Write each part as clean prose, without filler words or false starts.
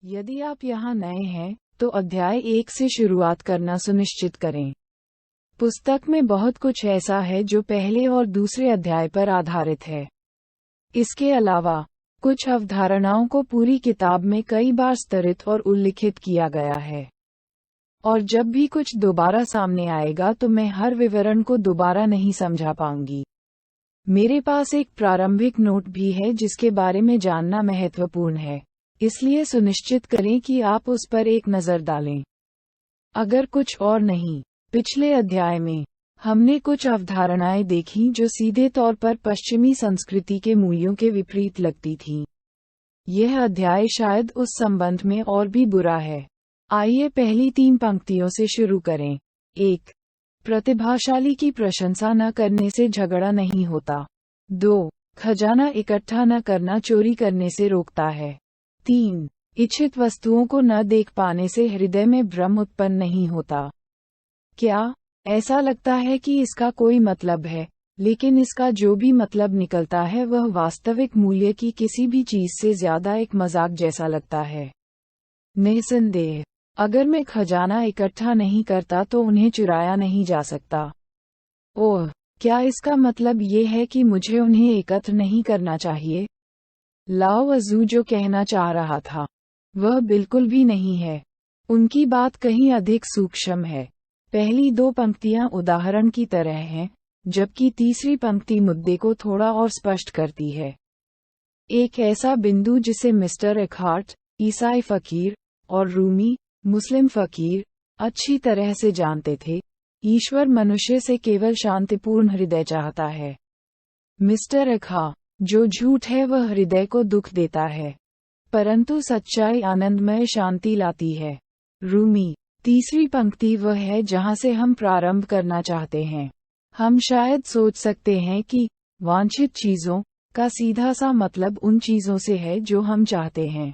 यदि आप यहाँ नए हैं, तो अध्याय 1 से शुरुआत करना सुनिश्चित करें। पुस्तक में बहुत कुछ ऐसा है जो पहले और दूसरे अध्याय पर आधारित है। इसके अलावा, कुछ अवधारणाओं को पूरी किताब में कई बार स्तरित और उल्लिखित किया गया है। और जब भी कुछ दोबारा सामने आएगा तो मैं हर विवरण को दोबारा नहीं समझा पाऊंगी। मेरे पास एक प्रारंभिक नोट भी है जिसके बारे में जानना महत्वपूर्ण है, इसलिए सुनिश्चित करें कि आप उस पर एक नज़र डालें। अगर कुछ और नहीं, पिछले अध्याय में हमने कुछ अवधारणाएं देखीं जो सीधे तौर पर पश्चिमी संस्कृति के मूल्यों के विपरीत लगती थीं। यह अध्याय शायद उस संबंध में और भी बुरा है। आइए पहली 3 पंक्तियों से शुरू करें। 1. प्रतिभाशाली की प्रशंसा न करने से झगड़ा नहीं होता। 2. खजाना इकट्ठा न करना चोरी करने से रोकता है। 3. इच्छित वस्तुओं को न देख पाने से हृदय में भ्रम उत्पन्न नहीं होता। क्या ऐसा लगता है कि इसका कोई मतलब है, लेकिन इसका जो भी मतलब निकलता है वह वास्तविक मूल्य की किसी भी चीज से ज्यादा एक मजाक जैसा लगता है। निस्संदेह, अगर मैं खजाना इकट्ठा नहीं करता तो उन्हें चुराया नहीं जा सकता। ओह, क्या इसका मतलब ये है कि मुझे उन्हें एकत्र नहीं करना चाहिए? लाओ त्ज़ू जो कहना चाह रहा था, वह बिल्कुल भी नहीं है। उनकी बात कहीं अधिक सूक्ष्म है। पहली 2 पंक्तियां उदाहरण की तरह हैं, जबकि तीसरी पंक्ति मुद्दे को थोड़ा और स्पष्ट करती है। एक ऐसा बिंदु जिसे मिस्टर एकहार्ट, ईसाई फकीर, और रूमी, मुस्लिम फकीर, अच्छी तरह से जानते थे, ईश्वर मनुष्य से केवल शांतिपूर्ण हृदय चाहता है। मिस्टर एकहार्ट, जो झूठ है वह हृदय को दुख देता है, परंतु सच्चाई आनंदमय शांति लाती है। रूमी, तीसरी पंक्ति वह है जहां से हम प्रारंभ करना चाहते हैं। हम शायद सोच सकते हैं कि वांछित चीजों का सीधा सा मतलब उन चीजों से है जो हम चाहते हैं।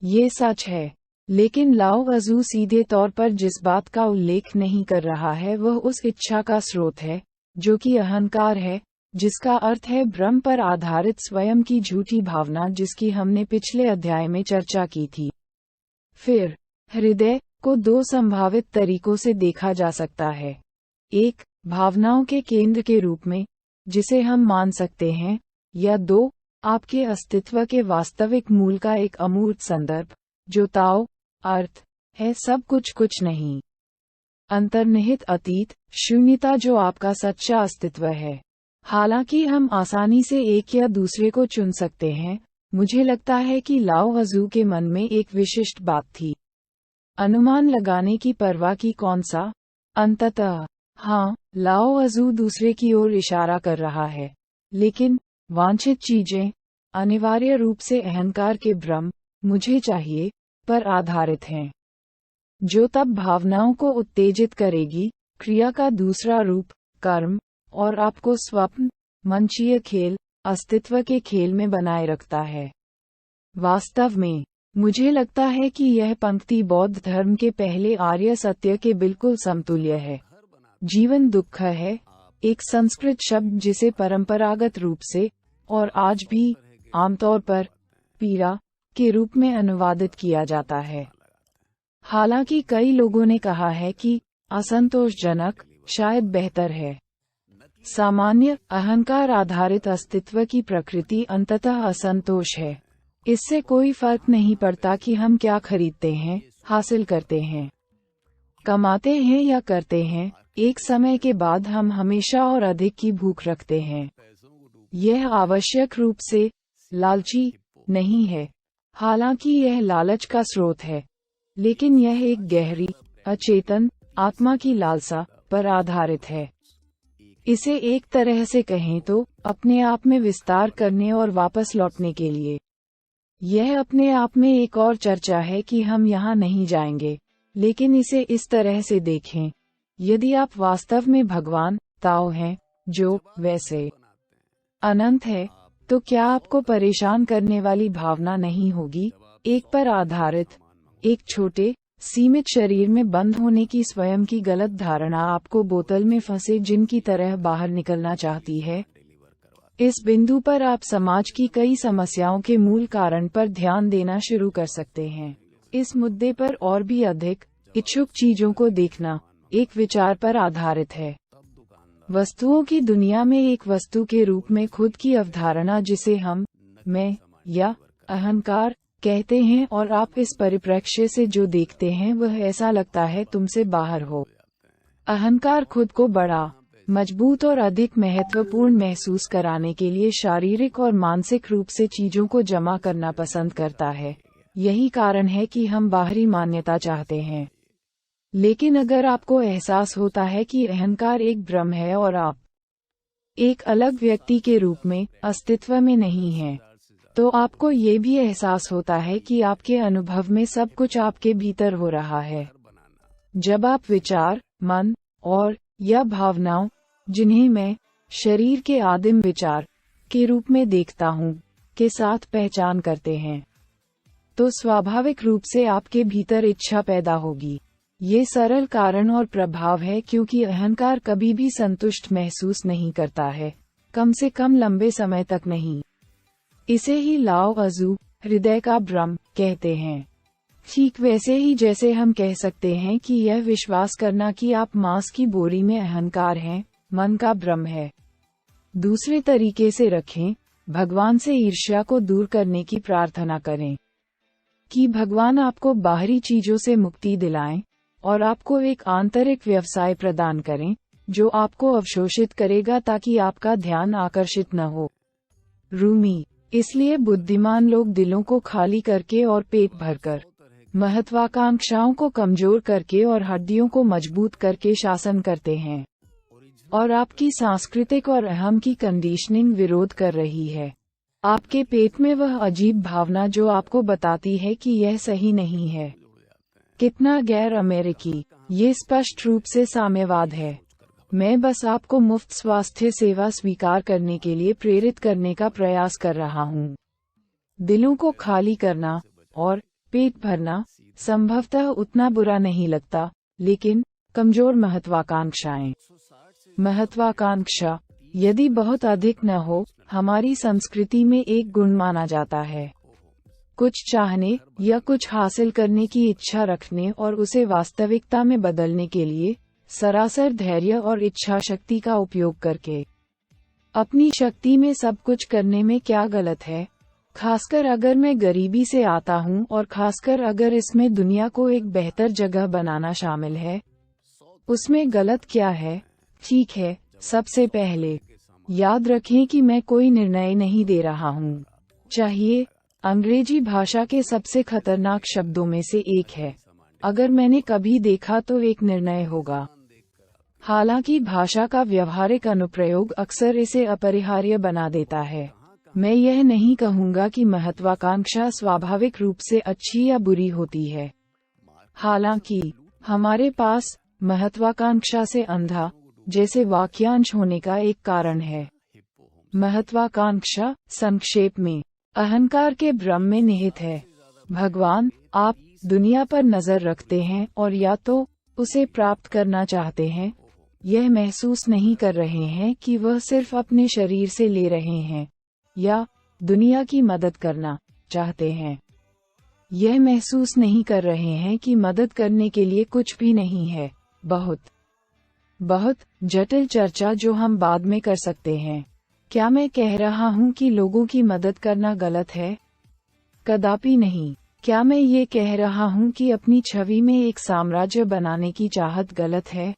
ये सच है, लेकिन लाओ त्ज़ू सीधे तौर पर जिस बात का उल्लेख नहीं कर रहा है वह उस इच्छा का स्रोत है, जो कि अहंकार है, जिसका अर्थ है भ्रम पर आधारित स्वयं की झूठी भावना जिसकी हमने पिछले अध्याय में चर्चा की थी। फिर, हृदय को 2 संभावित तरीकों से देखा जा सकता है। 1. भावनाओं के केंद्र के रूप में, जिसे हम मान सकते हैं, या 2. आपके अस्तित्व के वास्तविक मूल का एक अमूर्त संदर्भ, जो ताओ अर्थ है सब कुछ नहीं। अंतर्निहित अतीत, शून्यता जो आपका सच्चा अस्तित्व है। हालांकि हम आसानी से एक या दूसरे को चुन सकते हैं, मुझे लगता है कि लाओ त्ज़ू के मन में एक विशिष्ट बात थी। अनुमान लगाने की परवाह की कौन सा? अंततः, हाँ, लाओ त्ज़ू दूसरे की ओर इशारा कर रहा है, लेकिन वांछित चीजें अनिवार्य रूप से अहंकार के भ्रम, मुझे चाहिए, पर आधारित हैं, जो तब भावनाओं को उत्तेजित करेगी, क्रिया का दूसरा रूप, कर्म, और आपको स्वप्न, मंचीय खेल, अस्तित्व के खेल में बनाए रखता है। वास्तव में, मुझे लगता है कि यह पंक्ति बौद्ध धर्म के पहले आर्य सत्य के बिल्कुल समतुल्य है। जीवन दुख है, एक संस्कृत शब्द जिसे परंपरागत रूप से, और आज भी, आमतौर पर, पीड़ा, के रूप में अनुवादित किया जाता है। हालांकि कई लोगों ने कहा है कि, असंतोषजनक, शायद बेहतर है। सामान्य, अहंकार आधारित अस्तित्व की प्रकृति अंततः असंतोष है। इससे कोई फर्क नहीं पड़ता कि हम क्या खरीदते हैं, हासिल करते हैं, कमाते हैं या करते हैं, एक समय के बाद हम हमेशा और अधिक की भूख रखते हैं। यह आवश्यक रूप से लालची नहीं है, हालांकि यह लालच का स्रोत है, लेकिन यह एक गहरी, अचेतन, आत्मा की लालसा पर आधारित है। इसे एक तरह से कहें तो, अपने आप में विस्तार करने और वापस लौटने के लिए। यह अपने आप में एक और चर्चा है कि हम यहाँ नहीं जाएंगे, लेकिन इसे इस तरह से देखें, यदि आप वास्तव में भगवान, ताओ हैं, जो, वैसे, अनंत है, तो क्या आपको परेशान करने वाली भावना नहीं होगी, एक पर आधारित, एक छोटे, सीमित शरीर में बंद होने की स्वयं की गलत धारणा आपको बोतल में फंसे जिन की तरह बाहर निकलना चाहती है? इस बिंदु पर आप समाज की कई समस्याओं के मूल कारण पर ध्यान देना शुरू कर सकते हैं। इस मुद्दे पर और भी अधिक इच्छुक चीजों को देखना एक विचार पर आधारित है। वस्तुओं की दुनिया में एक वस्तु के रूप में खुद की अवधारणा जिसे हम मैं या अहंकार कहते हैं, और आप इस परिप्रेक्ष्य से जो देखते हैं वह ऐसा लगता है तुमसे बाहर हो। अहंकार खुद को बड़ा, मजबूत और अधिक महत्वपूर्ण महसूस कराने के लिए शारीरिक और मानसिक रूप से चीजों को जमा करना पसंद करता है। यही कारण है कि हम बाहरी मान्यता चाहते हैं। लेकिन अगर आपको एहसास होता है कि अहंकार एक भ्रम है और आप एक अलग व्यक्ति के रूप में अस्तित्व में नहीं हैं, तो आपको ये भी एहसास होता है कि आपके अनुभव में सब कुछ आपके भीतर हो रहा है। जब आप विचार, मन और या भावनाओं, जिन्हें मैं शरीर के आदिम विचार के रूप में देखता हूँ, के साथ पहचान करते हैं, तो स्वाभाविक रूप से आपके भीतर इच्छा पैदा होगी। ये सरल कारण और प्रभाव है क्योंकि अहंकार कभी भी संतुष्ट महसूस नहीं करता है, कम से कम लंबे समय तक नहीं। इसे ही लाओ अजू हृदय का भ्रम कहते हैं। ठीक वैसे ही जैसे हम कह सकते हैं कि यह विश्वास करना कि आप मांस की बोरी में अहंकार हैं, मन का भ्रम है। दूसरे तरीके से रखें, भगवान से ईर्ष्या को दूर करने की प्रार्थना करें कि भगवान आपको बाहरी चीजों से मुक्ति दिलाएं और आपको एक आंतरिक व्यवसाय प्रदान करें जो आपको अवशोषित करेगा ताकि आपका ध्यान आकर्षित न हो। रूमी। इसलिए बुद्धिमान लोग दिलों को खाली करके और पेट भरकर, महत्वाकांक्षाओं को कमजोर करके और हड्डियों को मजबूत करके शासन करते हैं। और आपकी सांस्कृतिक और अहम की कंडीशनिंग विरोध कर रही है। आपके पेट में वह अजीब भावना जो आपको बताती है कि यह सही नहीं है। कितना गैर अमेरिकी, ये स्पष्ट रूप से साम्यवाद है। मैं बस आपको मुफ्त स्वास्थ्य सेवा स्वीकार करने के लिए प्रेरित करने का प्रयास कर रहा हूँ। दिलों को खाली करना और पेट भरना संभवतः उतना बुरा नहीं लगता, लेकिन कमजोर महत्वाकांक्षा, यदि बहुत अधिक न हो, हमारी संस्कृति में एक गुण माना जाता है। कुछ चाहने या कुछ हासिल करने की इच्छा रखने और उसे वास्तविकता में बदलने के लिए सरासर धैर्य और इच्छा शक्ति का उपयोग करके। अपनी शक्ति में सब कुछ करने में क्या गलत है? खासकर अगर मैं गरीबी से आता हूँ और खासकर अगर इसमें दुनिया को एक बेहतर जगह बनाना शामिल है, उसमें गलत क्या है? ठीक है, सबसे पहले याद रखें कि मैं कोई निर्णय नहीं दे रहा हूँ। चाहिए अंग्रेजी भाषा के सबसे खतरनाक शब्दों में से एक है। अगर मैंने कभी देखा तो एक निर्णय होगा। हालांकि भाषा का व्यवहारिक अनुप्रयोग अक्सर इसे अपरिहार्य बना देता है। मैं यह नहीं कहूँगा कि महत्वाकांक्षा स्वाभाविक रूप से अच्छी या बुरी होती है। हालांकि हमारे पास महत्वाकांक्षा से अंधा जैसे वाक्यांश होने का एक कारण है। महत्वाकांक्षा संक्षेप में अहंकार के भ्रम में निहित है। भगवान, आप दुनिया पर नजर रखते हैं और या तो उसे प्राप्त करना चाहते हैं, यह महसूस नहीं कर रहे हैं कि वह सिर्फ अपने शरीर से ले रहे हैं, या दुनिया की मदद करना चाहते हैं, यह महसूस नहीं कर रहे हैं कि मदद करने के लिए कुछ भी नहीं है। बहुत जटिल चर्चा जो हम बाद में कर सकते हैं। क्या मैं कह रहा हूँ कि लोगों की मदद करना गलत है? कदापि नहीं। क्या मैं ये कह रहा हूँ कि अपनी छवि में एक साम्राज्य बनाने की चाहत गलत है?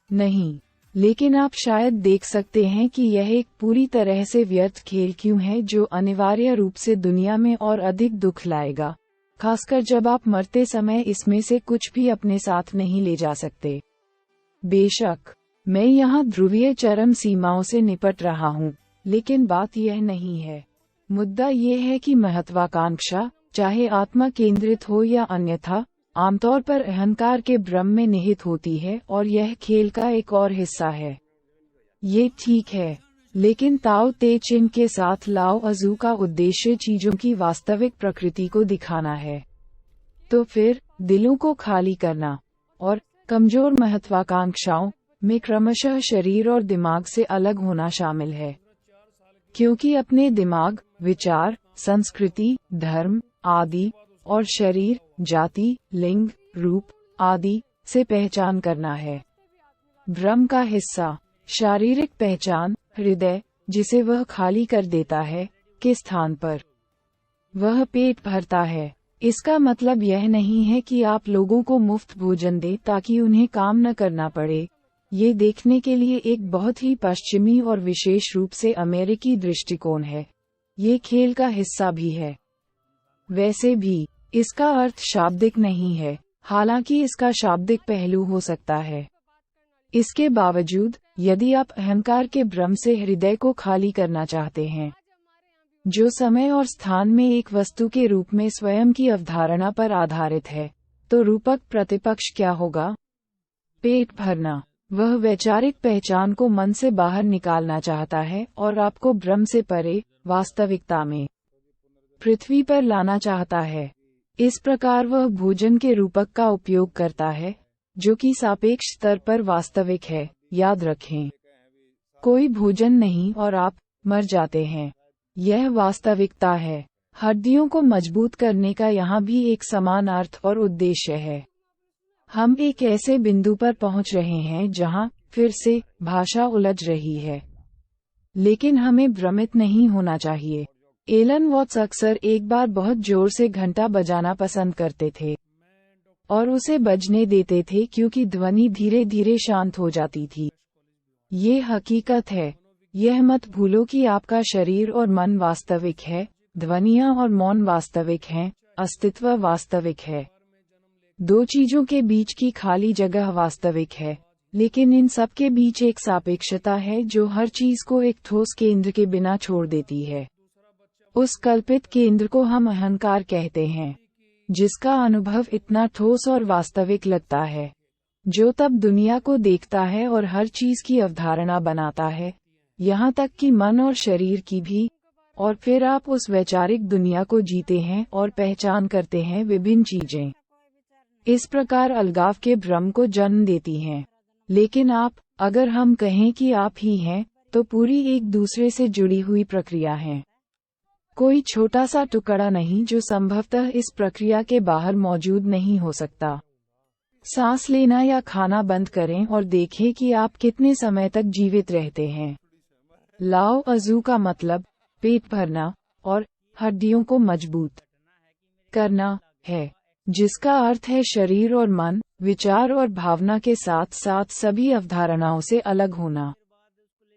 नहीं। लेकिन आप शायद देख सकते हैं कि यह एक पूरी तरह से व्यर्थ खेल क्यों है जो अनिवार्य रूप से दुनिया में और अधिक दुख लाएगा, खासकर जब आप मरते समय इसमें से कुछ भी अपने साथ नहीं ले जा सकते। बेशक मैं यहाँ ध्रुवीय चरम सीमाओं से निपट रहा हूँ, लेकिन बात यह नहीं है। मुद्दा यह है कि महत्वाकांक्षा, चाहे आत्मा केंद्रित हो या अन्यथा, आमतौर पर अहंकार के भ्रम में निहित होती है और यह खेल का एक और हिस्सा है। ये ठीक है, लेकिन ताओ ते चिंग के साथ लाओ अजू का उद्देश्य चीजों की वास्तविक प्रकृति को दिखाना है। तो फिर दिलों को खाली करना और कमजोर महत्वाकांक्षाओं में क्रमशः शरीर और दिमाग से अलग होना शामिल है। क्योंकि अपने दिमाग, विचार, संस्कृति, धर्म आदि और शरीर, जाति, लिंग, रूप आदि से पहचान करना है। भ्रम का हिस्सा, शारीरिक पहचान, हृदय जिसे वह खाली कर देता है, के स्थान पर वह पेट भरता है। इसका मतलब यह नहीं है कि आप लोगों को मुफ्त भोजन दें ताकि उन्हें काम न करना पड़े। ये देखने के लिए एक बहुत ही पश्चिमी और विशेष रूप से अमेरिकी दृष्टिकोण है। ये खेल का हिस्सा भी है। वैसे भी इसका अर्थ शाब्दिक नहीं है, हालांकि इसका शाब्दिक पहलू हो सकता है। इसके बावजूद, यदि आप अहंकार के भ्रम से हृदय को खाली करना चाहते हैं, जो समय और स्थान में एक वस्तु के रूप में स्वयं की अवधारणा पर आधारित है, तो रूपक प्रतिपक्ष क्या होगा? पेट भरना। वह वैचारिक पहचान को मन से बाहर निकालना चाहता है और आपको भ्रम से परे, वास्तविकता में पृथ्वी पर लाना चाहता है। इस प्रकार वह भोजन के रूपक का उपयोग करता है, जो कि सापेक्ष स्तर पर वास्तविक है। याद रखें, कोई भोजन नहीं और आप मर जाते हैं। यह वास्तविकता है। हड्डियों को मजबूत करने का यहाँ भी एक समान अर्थ और उद्देश्य है। हम एक ऐसे बिंदु पर पहुँच रहे हैं जहाँ, फिर से, भाषा उलझ रही है। लेकिन हमें भ्रमित नहीं होना चाहिए। एलन वॉट्स अक्सर एक बार बहुत जोर से घंटा बजाना पसंद करते थे और उसे बजने देते थे क्योंकि ध्वनि धीरे धीरे शांत हो जाती थी। ये हकीकत है। यह मत भूलो कि आपका शरीर और मन वास्तविक है, ध्वनियाँ और मौन वास्तविक हैं, अस्तित्व वास्तविक है। दो चीजों के बीच की खाली जगह वास्तविक है, लेकिन इन सब के बीच एक सापेक्षता है जो हर चीज को एक ठोस केंद्र के बिना छोड़ देती है। उस कल्पित केंद्र को हम अहंकार कहते हैं, जिसका अनुभव इतना ठोस और वास्तविक लगता है, जो तब दुनिया को देखता है और हर चीज की अवधारणा बनाता है, यहाँ तक कि मन और शरीर की भी। और फिर आप उस वैचारिक दुनिया को जीते हैं और पहचान करते हैं विभिन्न चीजें। इस प्रकार अलगाव के भ्रम को जन्म देती हैं। लेकिन आप, अगर हम कहें कि आप ही हैं, तो पूरी एक दूसरे से जुड़ी हुई प्रक्रिया है। कोई छोटा सा टुकड़ा नहीं जो संभवतः इस प्रक्रिया के बाहर मौजूद नहीं हो सकता। सांस लेना या खाना बंद करें और देखें कि आप कितने समय तक जीवित रहते हैं। लाओ अजू का मतलब पेट भरना और हड्डियों को मजबूत करना है, जिसका अर्थ है शरीर और मन, विचार और भावना के साथ साथ सभी अवधारणाओं से अलग होना।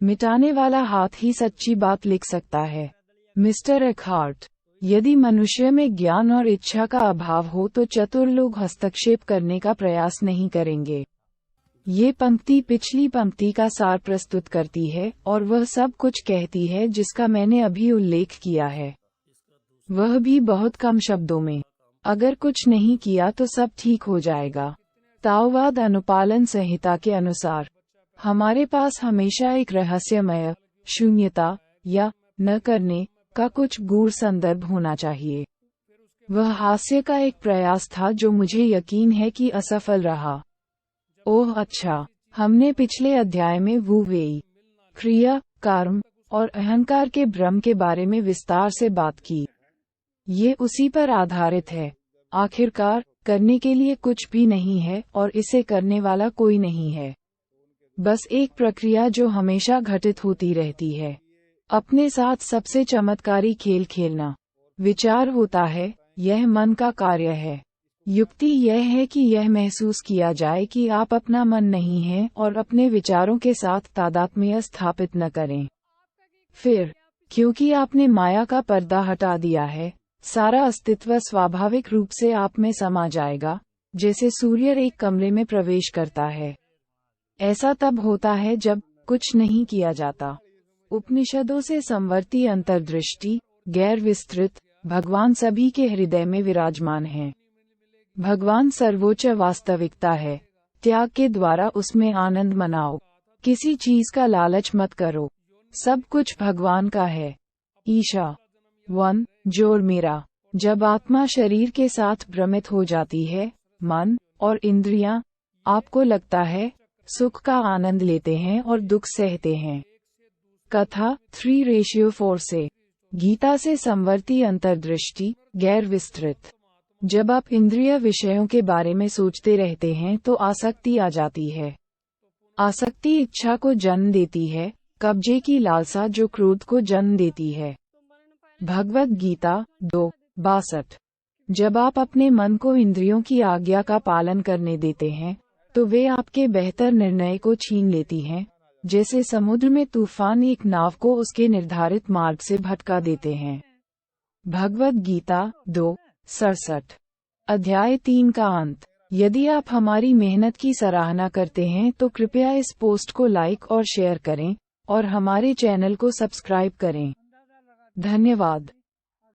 मिटाने वाला हाथ ही सच्ची बात लिख सकता है। मिस्टर एकहार्ट, यदि मनुष्य में ज्ञान और इच्छा का अभाव हो तो चतुर लोग हस्तक्षेप करने का प्रयास नहीं करेंगे। ये पंक्ति पिछली पंक्ति का सार प्रस्तुत करती है और वह सब कुछ कहती है जिसका मैंने अभी उल्लेख किया है, वह भी बहुत कम शब्दों में। अगर कुछ नहीं किया तो सब ठीक हो जाएगा। ताओवाद अनुपालन संहिता के अनुसार हमारे पास हमेशा एक रहस्यमय शून्यता या न करने का कुछ गूढ़ संदर्भ होना चाहिए। वह हास्य का एक प्रयास था जो मुझे यकीन है कि असफल रहा। ओह अच्छा, हमने पिछले अध्याय में वू वेई, क्रिया, कर्म और अहंकार के भ्रम के बारे में विस्तार से बात की। ये उसी पर आधारित है। आखिरकार, करने के लिए कुछ भी नहीं है और इसे करने वाला कोई नहीं है। बस एक प्रक्रिया जो हमेशा घटित होती रहती है। अपने साथ सबसे चमत्कारी खेल खेलना। विचार होता है, यह मन का कार्य है। युक्ति यह है कि यह महसूस किया जाए कि आप अपना मन नहीं हैं और अपने विचारों के साथ तादात्म्य स्थापित न करें। फिर, क्योंकि आपने माया का पर्दा हटा दिया है, सारा अस्तित्व स्वाभाविक रूप से आप में समा जाएगा, जैसे सूर्य एक कमरे में प्रवेश करता है। ऐसा तब होता है जब कुछ नहीं किया जाता। उपनिषदों से संवर्ती अंतर्दृष्टि, गैर विस्तृत, भगवान सभी के हृदय में विराजमान है। भगवान सर्वोच्च वास्तविकता है। त्याग के द्वारा उसमें आनंद मनाओ। किसी चीज का लालच मत करो। सब कुछ भगवान का है। ईशा 1, जोर मेरा। जब आत्मा शरीर के साथ भ्रमित हो जाती है, मन और इंद्रियां, आपको लगता है, सुख का आनंद लेते हैं और दुख सहते हैं। कथा 3:4 से गीता से समवर्ती अंतर्दृष्टि गैर विस्तृत। जब आप इंद्रिय विषयों के बारे में सोचते रहते हैं तो आसक्ति आ जाती है। आसक्ति इच्छा को जन्म देती है, कब्जे की लालसा जो क्रोध को जन्म देती है। भगवद गीता 2:62। जब आप अपने मन को इंद्रियों की आज्ञा का पालन करने देते हैं तो वे आपके बेहतर निर्णय को छीन लेती हैं, जैसे समुद्र में तूफान एक नाव को उसके निर्धारित मार्ग से भटका देते हैं। भगवद गीता 2:67। अध्याय 3 का अंत। यदि आप हमारी मेहनत की सराहना करते हैं तो कृपया इस पोस्ट को लाइक और शेयर करें और हमारे चैनल को सब्सक्राइब करें। धन्यवाद।